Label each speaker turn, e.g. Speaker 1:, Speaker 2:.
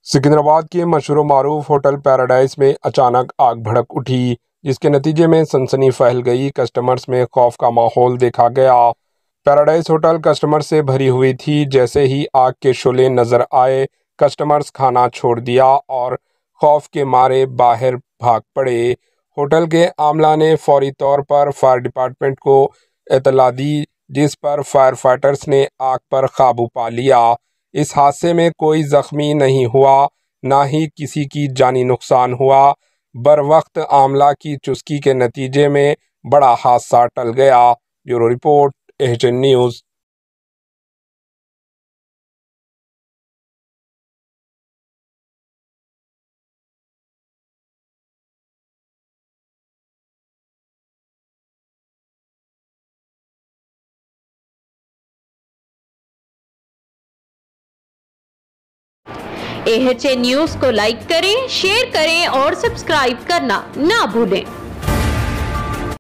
Speaker 1: सिकंदराबाद के मशहूर मारूफ hotel paradise में अचानक आग भड़क उठी, जिसके नतीजे में सनसनी फैल गई। कस्टमर्स में खौफ का माहौल देखा गया। पैराडाइज होटल कस्टमर से भरी हुई थी। जैसे ही आग के शोले नजर आए, कस्टमर्स खाना छोड़ दिया और खौफ के मारे बाहर भाग पड़े। होटल के आमला ने फौरी तौर पर फायर डिपार्टमेंट को इत्तला दी, जिस पर फायर फाइटर्स ने आग पर काबू पा लिया। इस हादसे में कोई जख्मी नहीं हुआ, ना ही किसी की जानी नुकसान हुआ। बरवक्त आमला की चुस्की के नतीजे में बड़ा हादसा टल गया। Bureau report, HN news.
Speaker 2: HN news को लाइक करें, शेयर करें और सब्सक्राइब करना ना भूलें।